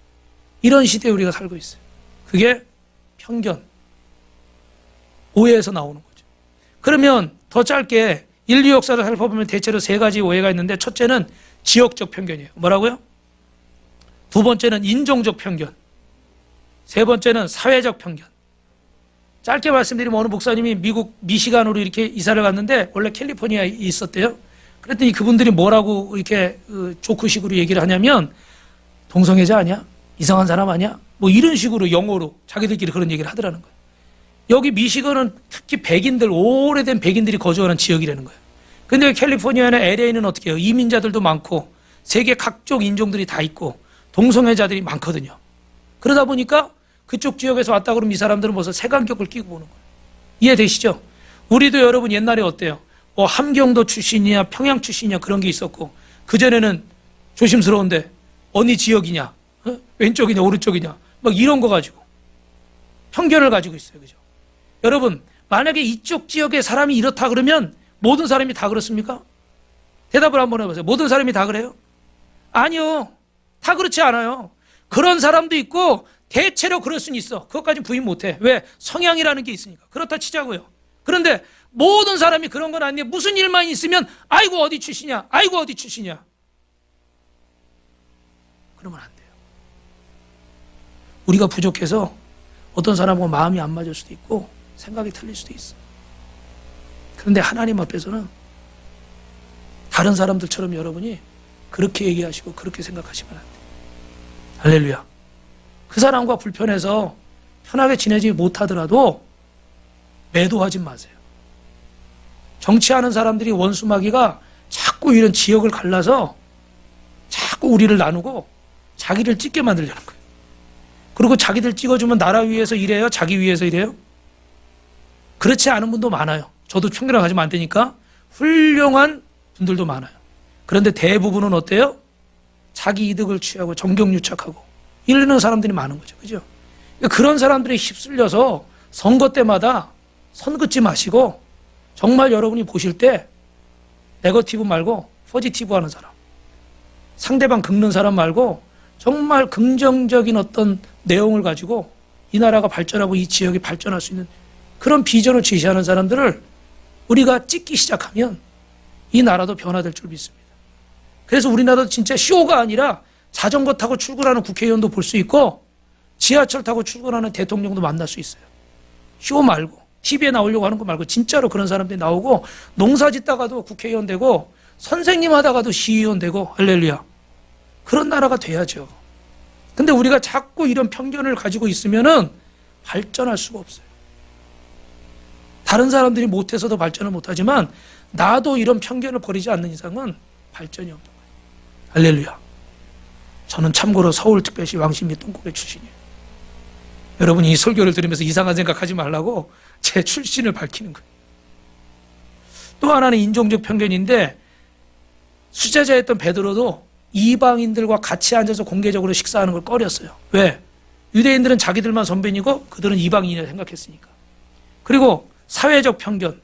이런 시대에 우리가 살고 있어요. 그게 편견, 오해에서 나오는 거죠. 그러면 더 짧게 인류 역사를 살펴보면 대체로 세 가지 오해가 있는데 첫째는 지역적 편견이에요. 뭐라고요? 두 번째는 인종적 편견. 세 번째는 사회적 편견. 짧게 말씀드리면 어느 목사님이 미국 미시간으로 이렇게 이사를 갔는데 원래 캘리포니아에 있었대요. 그랬더니 그분들이 뭐라고 이렇게 조크식으로 얘기를 하냐면 동성애자 아니야? 이상한 사람 아니야? 뭐 이런 식으로 영어로 자기들끼리 그런 얘기를 하더라는 거예요. 여기 미시건은 특히 백인들, 오래된 백인들이 거주하는 지역이라는 거예요. 근데 캘리포니아나 LA는 어떻게 해요? 이민자들도 많고 세계 각종 인종들이 다 있고 동성애자들이 많거든요. 그러다 보니까 그쪽 지역에서 왔다 그러면 이 사람들은 벌써 색안경을 끼고 보는 거예요. 이해되시죠? 우리도 여러분 옛날에 어때요? 뭐 함경도 출신이냐 평양 출신이냐 그런 게 있었고 그전에는 조심스러운데 어느 지역이냐 왼쪽이냐 오른쪽이냐 막 이런 거 가지고 편견을 가지고 있어요. 그죠? 여러분 만약에 이쪽 지역의 사람이 이렇다 그러면 모든 사람이 다 그렇습니까? 대답을 한번 해보세요. 모든 사람이 다 그래요? 아니요. 다 그렇지 않아요. 그런 사람도 있고 대체로 그럴 수는 있어. 그것까지 부인 못해. 왜? 성향이라는 게 있으니까. 그렇다 치자고요. 그런데 모든 사람이 그런 건 아니에요. 무슨 일만 있으면 아이고 어디 출신이야. 아이고 어디 출신이야. 그러면 안 돼요. 우리가 부족해서 어떤 사람하고 마음이 안 맞을 수도 있고 생각이 틀릴 수도 있어. 그런데 하나님 앞에서는 다른 사람들처럼 여러분이 그렇게 얘기하시고 그렇게 생각하시면 안 돼요. 할렐루야. 그 사람과 불편해서 편하게 지내지 못하더라도 매도하지 마세요. 정치하는 사람들이 원수마귀가 자꾸 이런 지역을 갈라서 자꾸 우리를 나누고 자기를 찍게 만들려는 거예요. 그리고 자기들 찍어주면 나라 위해서 일해요? 자기 위해서 일해요? 그렇지 않은 분도 많아요. 저도 편견을 가지면 안 되니까 훌륭한 분들도 많아요. 그런데 대부분은 어때요? 자기 이득을 취하고 정경유착하고 이러는 사람들이 많은 거죠. 그죠? 그런 사람들이 휩쓸려서 선거 때마다 선 긋지 마시고 정말 여러분이 보실 때 네거티브 말고 포지티브 하는 사람, 상대방 긁는 사람 말고 정말 긍정적인 어떤 내용을 가지고 이 나라가 발전하고 이 지역이 발전할 수 있는 그런 비전을 제시하는 사람들을 우리가 찍기 시작하면 이 나라도 변화될 줄 믿습니다. 그래서 우리나라도 진짜 쇼가 아니라 자전거 타고 출근하는 국회의원도 볼 수 있고 지하철 타고 출근하는 대통령도 만날 수 있어요. 쇼 말고 TV에 나오려고 하는 거 말고 진짜로 그런 사람들이 나오고 농사 짓다가도 국회의원 되고 선생님 하다가도 시의원 되고 할렐루야. 그런 나라가 돼야죠. 근데 우리가 자꾸 이런 편견을 가지고 있으면은 발전할 수가 없어요. 다른 사람들이 못해서도 발전을 못하지만 나도 이런 편견을 버리지 않는 이상은 발전이 없는 거예요. 할렐루야. 저는 참고로 서울특별시 왕십리 똥고개 출신이에요. 여러분이 이 설교를 들으면서 이상한 생각하지 말라고 제 출신을 밝히는 거예요. 또 하나는 인종적 편견인데, 수제자였던 베드로도 이방인들과 같이 앉아서 공개적으로 식사하는 걸 꺼렸어요. 왜? 유대인들은 자기들만 선배이고 그들은 이방인이라 생각했으니까. 그리고 사회적 편견,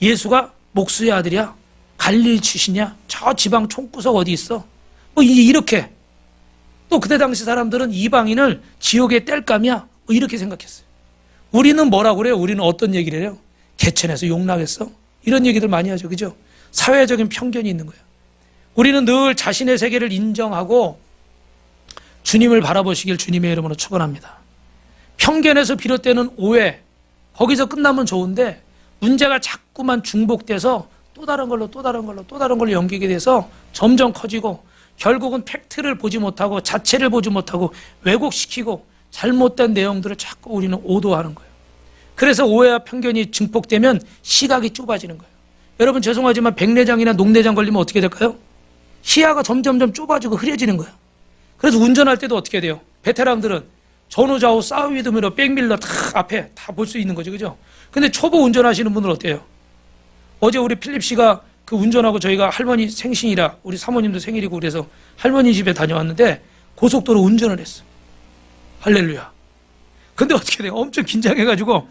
예수가 목수의 아들이야? 갈릴리 출신이야? 저 지방 총구석 어디 있어? 뭐 이렇게. 또 그때 당시 사람들은 이방인을 지옥의 땔감이야? 뭐 이렇게 생각했어요. 우리는 뭐라고 그래요? 우리는 어떤 얘기를 해요? 개천에서 용나겠어? 이런 얘기들 많이 하죠. 그죠? 사회적인 편견이 있는 거예요. 우리는 늘 자신의 세계를 인정하고 주님을 바라보시길 주님의 이름으로 축원합니다. 편견에서 비롯되는 오해, 거기서 끝나면 좋은데 문제가 자꾸만 중복돼서 또 다른 걸로 연결이 돼서 점점 커지고 결국은 팩트를 보지 못하고 자체를 보지 못하고 왜곡시키고 잘못된 내용들을 자꾸 우리는 오도하는 거예요. 그래서 오해와 편견이 증폭되면 시각이 좁아지는 거예요. 여러분 죄송하지만 백내장이나 녹내장 걸리면 어떻게 될까요? 시야가 점점점 좁아지고 흐려지는 거예요. 그래서 운전할 때도 어떻게 돼요? 베테랑들은 전후 좌우 사이드 미러, 백밀러 다 앞에 다 볼 수 있는 거죠. 그죠? 근데 초보 운전하시는 분은 어때요? 어제 우리 필립 씨가 그 운전하고 저희가 할머니 생신이라 우리 사모님도 생일이고 그래서 할머니 집에 다녀왔는데 고속도로 운전을 했어. 할렐루야. 근데 어떻게 돼요? 엄청 긴장해가지고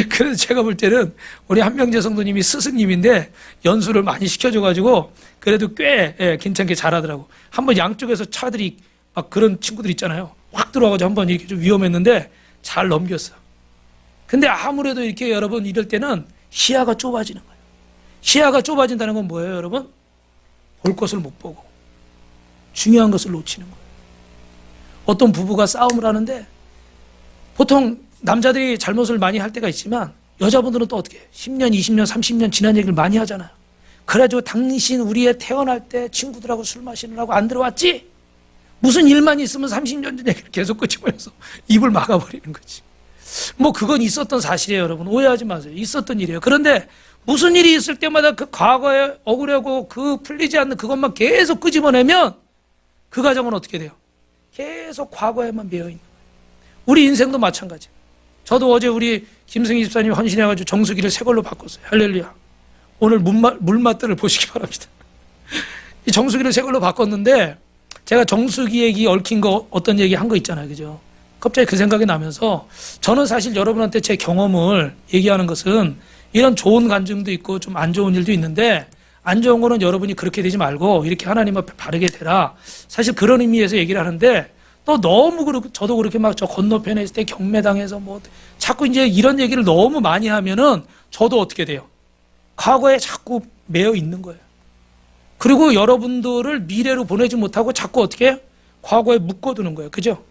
그래서 제가 볼 때는 우리 한명재 성도님이 스승님인데 연수를 많이 시켜줘가지고 그래도 꽤 괜찮게 잘하더라고. 한번 양쪽에서 차들이 막 그런 친구들 있잖아요. 확 들어와가지고 한번 이렇게 좀 위험했는데 잘 넘겼어. 근데 아무래도 이렇게 여러분 이럴 때는 시야가 좁아지는 거예요. 시야가 좁아진다는 건 뭐예요, 여러분? 볼 것을 못 보고 중요한 것을 놓치는 거예요. 어떤 부부가 싸움을 하는데 보통 남자들이 잘못을 많이 할 때가 있지만 여자분들은 또 어떻게 10년, 20년, 30년 지난 얘기를 많이 하잖아요. 그래가지고 당신 우리의 태어날 때 친구들하고 술 마시느라고 안 들어왔지? 무슨 일만 있으면 30년 전 얘기를 계속 끄집어내서 입을 막아버리는 거지. 뭐 그건 있었던 사실이에요, 여러분. 오해하지 마세요. 있었던 일이에요. 그런데 무슨 일이 있을 때마다 그 과거에 억울하고 그 풀리지 않는 그것만 계속 끄집어내면 그 가정은 어떻게 돼요? 계속 과거에만 매여 있는 거예요. 우리 인생도 마찬가지예요. 저도 어제 우리 김승희 집사님이 헌신해가지고 정수기를 새 걸로 바꿨어요. 할렐루야. 오늘 물맛들을 보시기 바랍니다. 이 정수기를 새 걸로 바꿨는데 제가 정수기 얘기 얽힌 거 어떤 얘기 한 거 있잖아요. 그죠? 갑자기 그 생각이 나면서 저는 사실 여러분한테 제 경험을 얘기하는 것은 이런 좋은 간증도 있고 좀 안 좋은 일도 있는데 안 좋은 거는 여러분이 그렇게 되지 말고 이렇게 하나님 앞에 바르게 되라. 사실 그런 의미에서 얘기를 하는데 또 너무 그렇고 저도 그렇게 막 저 건너편에 있을 때 경매당해서 뭐 자꾸 이제 이런 얘기를 너무 많이 하면은 저도 어떻게 돼요? 과거에 자꾸 매여 있는 거예요. 그리고 여러분들을 미래로 보내지 못하고 자꾸 어떻게 해요? 과거에 묶어두는 거예요. 그죠?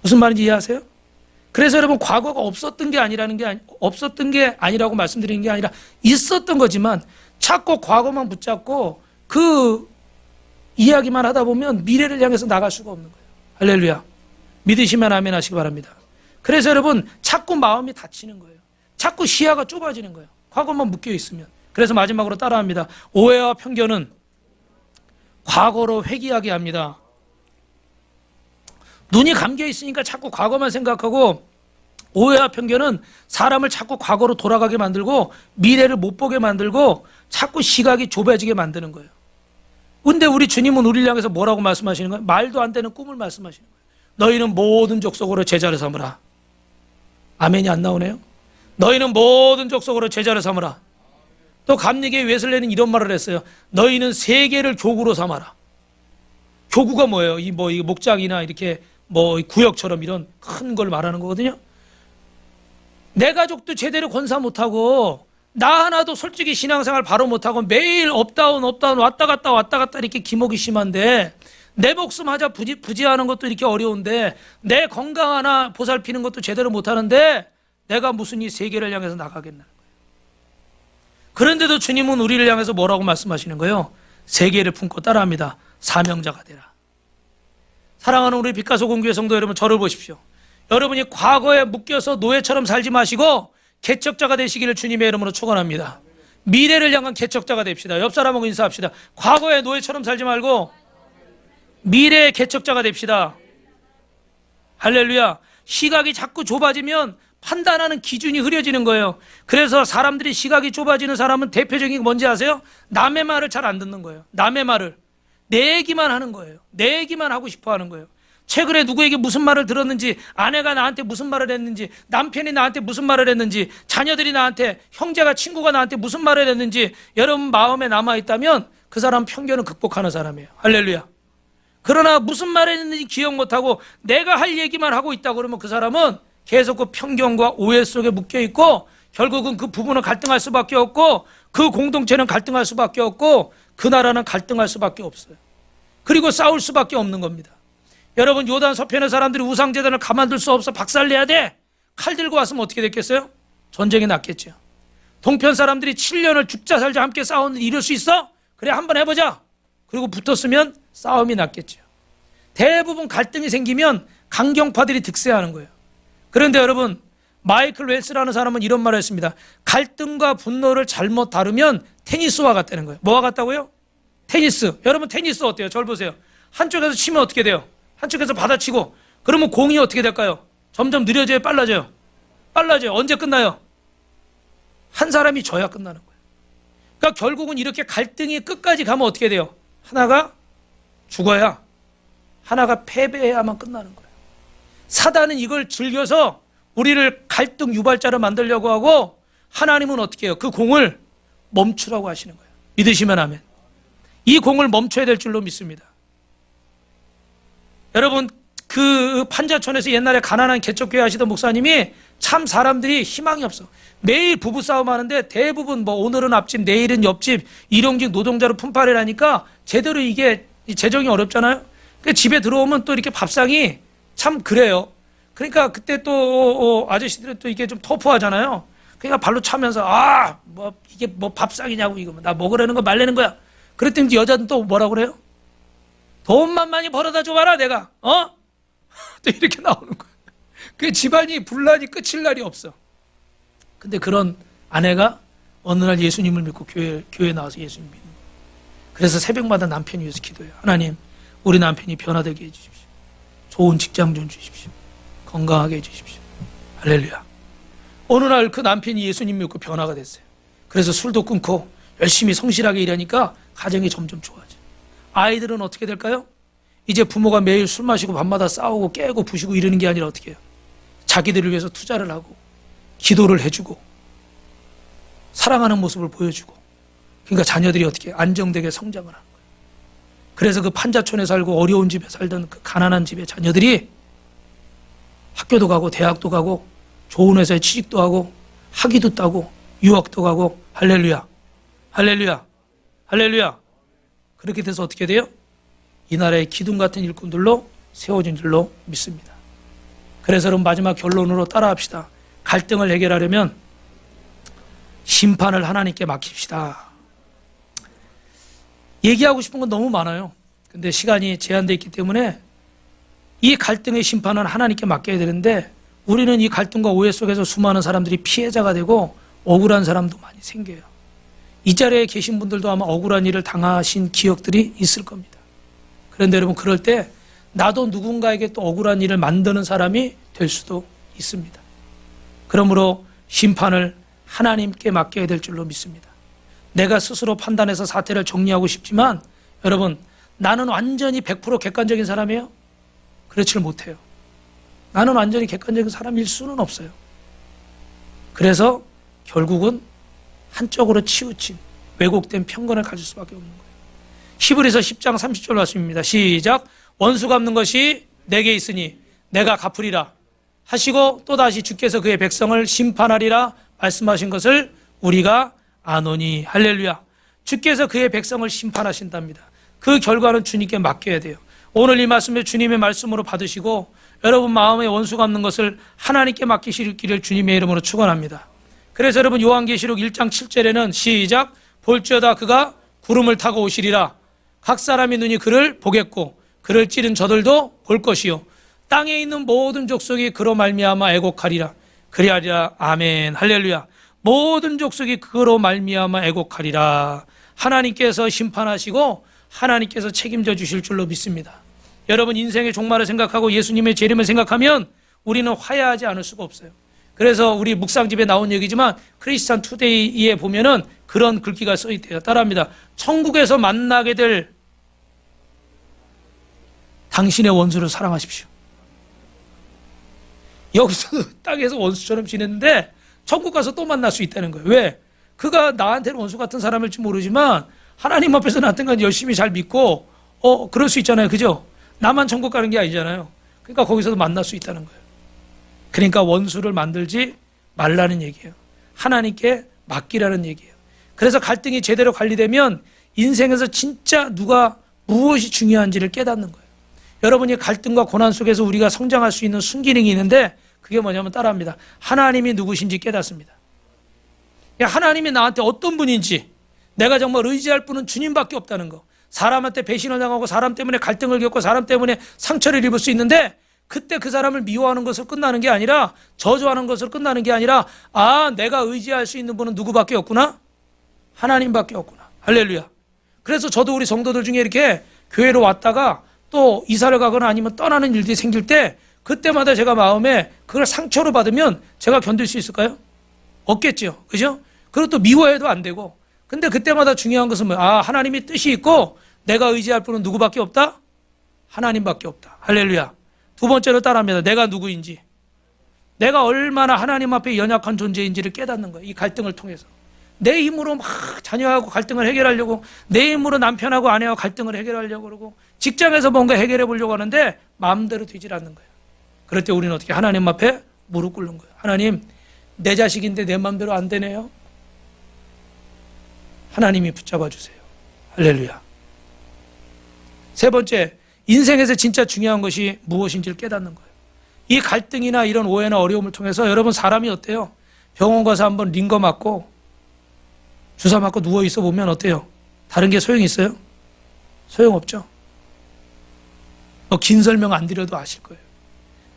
무슨 말인지 이해하세요? 그래서 여러분 과거가 없었던 게 아니라고 말씀드리는 게 아니라 있었던 거지만 자꾸 과거만 붙잡고 그 이야기만 하다 보면 미래를 향해서 나갈 수가 없는 거예요. 할렐루야. 믿으시면 아멘 하시기 바랍니다. 그래서 여러분 자꾸 마음이 닫히는 거예요. 자꾸 시야가 좁아지는 거예요. 과거만 묶여 있으면. 그래서 마지막으로 따라합니다. 오해와 편견은 과거로 회귀하게 합니다. 눈이 감겨 있으니까 자꾸 과거만 생각하고 오해와 편견은 사람을 자꾸 과거로 돌아가게 만들고 미래를 못 보게 만들고 자꾸 시각이 좁아지게 만드는 거예요. 근데 우리 주님은 우리를 향해서 뭐라고 말씀하시는 거예요? 말도 안 되는 꿈을 말씀하시는 거예요. 너희는 모든 족속으로 제자를 삼으라. 아멘이 안 나오네요. 너희는 모든 족속으로 제자를 삼으라. 또 감리교의 웨슬레는 이런 말을 했어요. 너희는 세계를 교구로 삼아라. 교구가 뭐예요? 이 목장이나 이렇게 구역처럼 이런 큰 걸 말하는 거거든요. 내 가족도 제대로 권사 못하고 나 하나도 솔직히 신앙생활 바로 못하고 매일 업다운 왔다 갔다 이렇게 기목이 심한데 내 목숨 하자 부지하는 것도 이렇게 어려운데 내 건강 하나 보살피는 것도 제대로 못하는데 내가 무슨 이 세계를 향해서 나가겠나. 그런데도 주님은 우리를 향해서 뭐라고 말씀하시는 거예요? 세계를 품고 따라합니다. 사명자가 되라. 사랑하는 우리 빛가서 공교회 성도 여러분, 저를 보십시오. 여러분이 과거에 묶여서 노예처럼 살지 마시고 개척자가 되시기를 주님의 이름으로 축원합니다. 미래를 향한 개척자가 됩시다. 옆 사람하고 인사합시다. 과거의 노예처럼 살지 말고 미래의 개척자가 됩시다. 할렐루야. 시각이 자꾸 좁아지면 판단하는 기준이 흐려지는 거예요. 그래서 사람들이 시각이 좁아지는 사람은 대표적인 게 뭔지 아세요? 남의 말을 잘 안 듣는 거예요. 남의 말을. 내 얘기만 하는 거예요. 내 얘기만 하고 싶어 하는 거예요. 최근에 누구에게 무슨 말을 들었는지, 아내가 나한테 무슨 말을 했는지, 남편이 나한테 무슨 말을 했는지, 자녀들이 나한테, 형제가 친구가 나한테 무슨 말을 했는지 여러분 마음에 남아있다면 그 사람 편견은 극복하는 사람이에요. 할렐루야. 그러나 무슨 말을 했는지 기억 못하고 내가 할 얘기만 하고 있다 그러면 그 사람은 계속 그 편견과 오해 속에 묶여있고 결국은 그 부부는 갈등할 수밖에 없고 그 공동체는 갈등할 수밖에 없고 그 나라는 갈등할 수밖에 없어요. 그리고 싸울 수밖에 없는 겁니다. 여러분, 요단 서편의 사람들이 우상제단을 가만둘 수 없어 박살내야 돼. 칼 들고 왔으면 어떻게 됐겠어요? 전쟁이 났겠죠. 동편 사람들이 7년을 죽자 살자 함께 싸웠는데 이럴 수 있어? 그래, 한번 해보자. 그리고 붙었으면 싸움이 났겠죠. 대부분 갈등이 생기면 강경파들이 득세하는 거예요. 그런데 여러분, 마이클 웰스라는 사람은 이런 말을 했습니다. 갈등과 분노를 잘못 다루면 테니스와 같다는 거예요. 뭐와 같다고요? 테니스. 여러분, 테니스 어때요? 저를 보세요. 한쪽에서 치면 어떻게 돼요? 한쪽에서 받아치고 그러면 공이 어떻게 될까요? 점점 느려져요? 빨라져요? 빨라져요. 언제 끝나요? 한 사람이 져야 끝나는 거예요. 그러니까 결국은 이렇게 갈등이 끝까지 가면 어떻게 돼요? 하나가 죽어야, 하나가 패배해야만 끝나는 거예요. 사단은 이걸 즐겨서 우리를 갈등 유발자로 만들려고 하고 하나님은 어떻게 해요? 그 공을 멈추라고 하시는 거예요. 믿으시면 아멘. 이 공을 멈춰야 될 줄로 믿습니다. 여러분, 그 판자촌에서 옛날에 가난한 개척교회 하시던 목사님이 참 사람들이 희망이 없어. 매일 부부싸움 하는데 대부분 뭐 오늘은 앞집 내일은 옆집 일용직 노동자로 품팔이라니까 제대로 이게 재정이 어렵잖아요. 그 집에 들어오면 또 이렇게 밥상이 참 그래요. 그러니까 그때 또 아저씨들은 또 이게 좀 터프하잖아요. 그러니까 발로 차면서 뭐 이게 뭐 밥상이냐고, 이거 나 먹으라는 거 말라는 거야. 그랬더니 여자는 또 뭐라고 그래요? 돈만 많이 벌어다 줘봐라 내가. 또 이렇게 나오는 거야. 그 집안이 분란이 끝일 날이 없어. 근데 그런 아내가 어느 날 예수님을 믿고 교회에 나와서 예수님 믿는 거야. 그래서 새벽마다 남편이 위해서 기도해요. 하나님, 우리 남편이 변화되게 해주십시오. 좋은 직장 좀 주십시오. 건강하게 해주십시오. 할렐루야. 어느 날 그 남편이 예수님 믿고 변화가 됐어요. 그래서 술도 끊고 열심히 성실하게 일하니까 가정이 점점 좋아져. 아이들은 어떻게 될까요? 이제 부모가 매일 술 마시고 밤마다 싸우고 깨고 부시고 이러는 게 아니라 어떻게 해요? 자기들을 위해서 투자를 하고 기도를 해주고 사랑하는 모습을 보여주고, 그러니까 자녀들이 어떻게 해요? 안정되게 성장을 하는 거예요. 그래서 그 판자촌에 살고 어려운 집에 살던 그 가난한 집의 자녀들이 학교도 가고 대학도 가고 좋은 회사에 취직도 하고 학위도 따고 유학도 가고. 할렐루야. 할렐루야. 할렐루야. 그렇게 돼서 어떻게 돼요? 이 나라의 기둥 같은 일꾼들로 세워진 줄로 믿습니다. 그래서 여러분, 마지막 결론으로 따라합시다. 갈등을 해결하려면 심판을 하나님께 맡깁시다. 얘기하고 싶은 건 너무 많아요. 근데 시간이 제한되어 있기 때문에 이 갈등의 심판은 하나님께 맡겨야 되는데 우리는 이 갈등과 오해 속에서 수많은 사람들이 피해자가 되고 억울한 사람도 많이 생겨요. 이 자리에 계신 분들도 아마 억울한 일을 당하신 기억들이 있을 겁니다. 그런데 여러분, 그럴 때 나도 누군가에게 또 억울한 일을 만드는 사람이 될 수도 있습니다. 그러므로 심판을 하나님께 맡겨야 될 줄로 믿습니다. 내가 스스로 판단해서 사태를 정리하고 싶지만 여러분, 나는 완전히 100% 객관적인 사람이에요? 그렇지를 못해요. 나는 완전히 객관적인 사람일 수는 없어요. 그래서 결국은 한쪽으로 치우친 왜곡된 편견을 가질 수밖에 없는 거예요. 히브리서 10장 30절 말씀입니다. 시작. 원수 갚는 것이 내게 있으니 내가 갚으리라 하시고 또다시 주께서 그의 백성을 심판하리라 말씀하신 것을 우리가 아노니. 할렐루야. 주께서 그의 백성을 심판하신답니다. 그 결과는 주님께 맡겨야 돼요. 오늘 이 말씀을 주님의 말씀으로 받으시고 여러분 마음의 원수 갚는 것을 하나님께 맡기시기를 주님의 이름으로 축원합니다. 그래서 여러분, 요한계시록 1장 7절에는 시작. 볼지어다 그가 구름을 타고 오시리라. 각 사람의 눈이 그를 보겠고 그를 찌른 저들도 볼 것이요 땅에 있는 모든 족속이 그로 말미암아 애곡하리라. 그리하리라. 아멘. 할렐루야. 모든 족속이 그로 말미암아 애곡하리라. 하나님께서 심판하시고 하나님께서 책임져 주실 줄로 믿습니다. 여러분 인생의 종말을 생각하고 예수님의 재림을 생각하면 우리는 화해하지 않을 수가 없어요. 그래서 우리 묵상집에 나온 얘기지만 크리스찬 투데이에 보면은 그런 글귀가 써 있대요. 따라합니다. 천국에서 만나게 될 당신의 원수를 사랑하십시오. 여기서 땅에서 원수처럼 지냈는데 천국 가서 또 만날 수 있다는 거예요. 왜? 그가 나한테는 원수 같은 사람일지 모르지만 하나님 앞에서 나한테는 열심히 잘 믿고 그럴 수 있잖아요. 그죠? 나만 천국 가는 게 아니잖아요. 그러니까 거기서도 만날 수 있다는 거예요. 그러니까 원수를 만들지 말라는 얘기예요. 하나님께 맡기라는 얘기예요. 그래서 갈등이 제대로 관리되면 인생에서 진짜 누가 무엇이 중요한지를 깨닫는 거예요. 여러분이 갈등과 고난 속에서 우리가 성장할 수 있는 순기능이 있는데 그게 뭐냐면 따라합니다. 하나님이 누구신지 깨닫습니다. 하나님이 나한테 어떤 분인지 내가 정말 의지할 분은 주님밖에 없다는 거. 사람한테 배신을 당하고 사람 때문에 갈등을 겪고 사람 때문에 상처를 입을 수 있는데 그때 그 사람을 미워하는 것으로 끝나는 게 아니라 저주하는 것으로 끝나는 게 아니라 내가 의지할 수 있는 분은 누구밖에 없구나? 하나님밖에 없구나. 할렐루야. 그래서 저도 우리 성도들 중에 이렇게 교회로 왔다가 또 이사를 가거나 아니면 떠나는 일들이 생길 때 그때마다 제가 마음에 그걸 상처로 받으면 제가 견딜 수 있을까요? 없겠죠. 그죠? 그리고 또 미워해도 안 되고. 근데 그때마다 중요한 것은 뭐야? 하나님이 뜻이 있고 내가 의지할 분은 누구밖에 없다? 하나님밖에 없다. 할렐루야. 두 번째로 따라합니다. 내가 누구인지. 내가 얼마나 하나님 앞에 연약한 존재인지를 깨닫는 거예요. 이 갈등을 통해서. 내 힘으로 막 자녀하고 갈등을 해결하려고, 내 힘으로 남편하고 아내와 갈등을 해결하려고 그러고, 직장에서 뭔가 해결해 보려고 하는데 마음대로 되질 않는 거예요. 그럴 때 우리는 어떻게 하나님 앞에 무릎 꿇는 거예요. 하나님, 내 자식인데 내 마음대로 안 되네요. 하나님이 붙잡아 주세요. 할렐루야. 세 번째, 인생에서 진짜 중요한 것이 무엇인지를 깨닫는 거예요. 이 갈등이나 이런 오해나 어려움을 통해서 여러분 사람이 어때요? 병원 가서 한번 링거 맞고 주사 맞고 누워있어 보면 어때요? 다른 게 소용이 있어요? 소용없죠. 긴 설명 안 드려도 아실 거예요.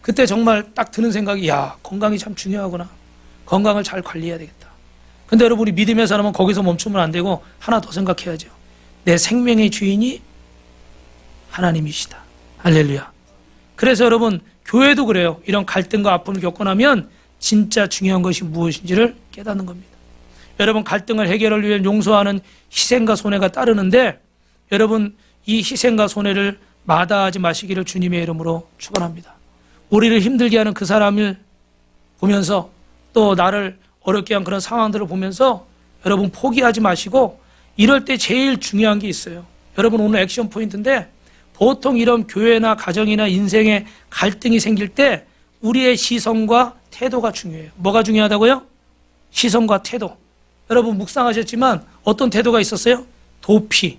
그때 정말 딱 드는 생각이 건강이 참 중요하구나. 건강을 잘 관리해야 되겠다. 근데 여러분이 믿음의 사람은 거기서 멈추면 안 되고 하나 더 생각해야죠. 내 생명의 주인이 하나님이시다. 할렐루야. 그래서 여러분 교회도 그래요. 이런 갈등과 아픔을 겪고 나면 진짜 중요한 것이 무엇인지를 깨닫는 겁니다. 여러분 갈등을 해결을 위해 용서하는 희생과 손해가 따르는데 여러분 이 희생과 손해를 마다하지 마시기를 주님의 이름으로 축원합니다. 우리를 힘들게 하는 그 사람을 보면서 또 나를 어렵게 한 그런 상황들을 보면서 여러분 포기하지 마시고 이럴 때 제일 중요한 게 있어요. 여러분 오늘 액션 포인트인데 보통 이런 교회나 가정이나 인생에 갈등이 생길 때 우리의 시선과 태도가 중요해요. 뭐가 중요하다고요? 시선과 태도. 여러분 묵상하셨지만 어떤 태도가 있었어요? 도피.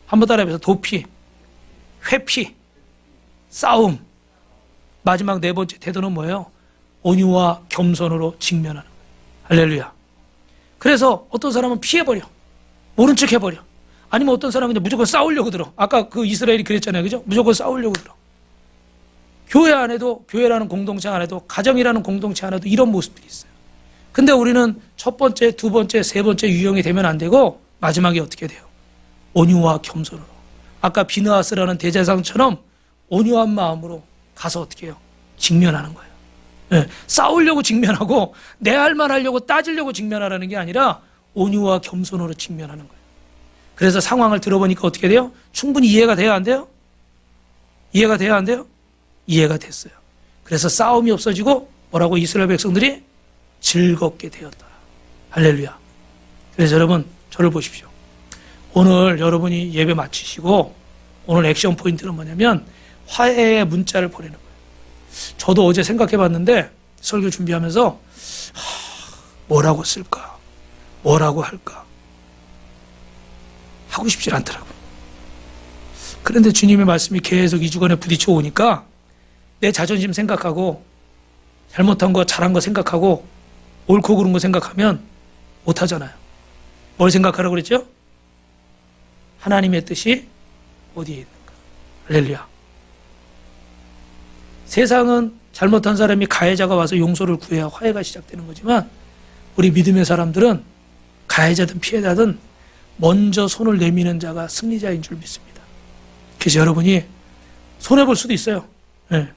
한번 따라해보세요. 도피. 회피. 싸움. 마지막 네 번째 태도는 뭐예요? 온유와 겸손으로 직면하는 거예요. 할렐루야. 그래서 어떤 사람은 피해버려. 모른 척 해버려. 아니면 어떤 사람은 무조건 싸우려고 들어. 아까 그 이스라엘이 그랬잖아요. 그죠? 무조건 싸우려고 들어. 교회 안에도, 교회라는 공동체 안에도, 가정이라는 공동체 안에도 이런 모습들이 있어요. 근데 우리는 첫 번째, 두 번째, 세 번째 유형이 되면 안 되고 마지막에 어떻게 돼요? 온유와 겸손으로. 아까 비느하스라는 대제사장처럼 온유한 마음으로 가서 어떻게 해요? 직면하는 거예요. 네. 싸우려고 직면하고 내 할 말 하려고 따지려고 직면하라는 게 아니라 온유와 겸손으로 직면하는 거예요. 그래서 상황을 들어보니까 어떻게 돼요? 충분히 이해가 돼야 안 돼요? 이해가 돼야 안 돼요? 이해가 됐어요. 그래서 싸움이 없어지고 뭐라고 이스라엘 백성들이 즐겁게 되었다. 할렐루야. 그래서 여러분 저를 보십시오. 오늘 여러분이 예배 마치시고 오늘 액션 포인트는 뭐냐면 화해의 문자를 보내는 거예요. 저도 어제 생각해 봤는데 설교 준비하면서 뭐라고 쓸까? 뭐라고 할까? 하고 싶지 않더라고요. 그런데 주님의 말씀이 계속 2주간에 부딪혀 오니까 내 자존심 생각하고 잘못한 거 잘한 거 생각하고 옳고 그른 거 생각하면 못하잖아요. 뭘 생각하라고 그랬죠? 하나님의 뜻이 어디에 있는가? 할렐루야. 세상은 잘못한 사람이 가해자가 와서 용서를 구해야 화해가 시작되는 거지만 우리 믿음의 사람들은 가해자든 피해자든 먼저 손을 내미는 자가 승리자인 줄 믿습니다. 그래서 여러분이 손해볼 수도 있어요. 네.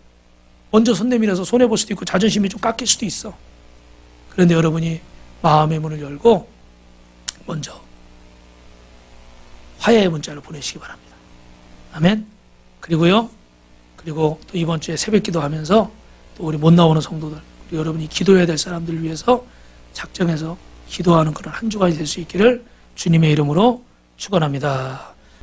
먼저 손 내밀어서 손해볼 수도 있고 자존심이 좀 깎일 수도 있어. 그런데 여러분이 마음의 문을 열고 먼저 화해의 문자를 보내시기 바랍니다. 아멘. 그리고 또 이번 주에 새벽 기도하면서 또 우리 못 나오는 성도들, 그리고 여러분이 기도해야 될 사람들을 위해서 작정해서 기도하는 그런 한 주간이 될 수 있기를 주님의 이름으로 축원합니다.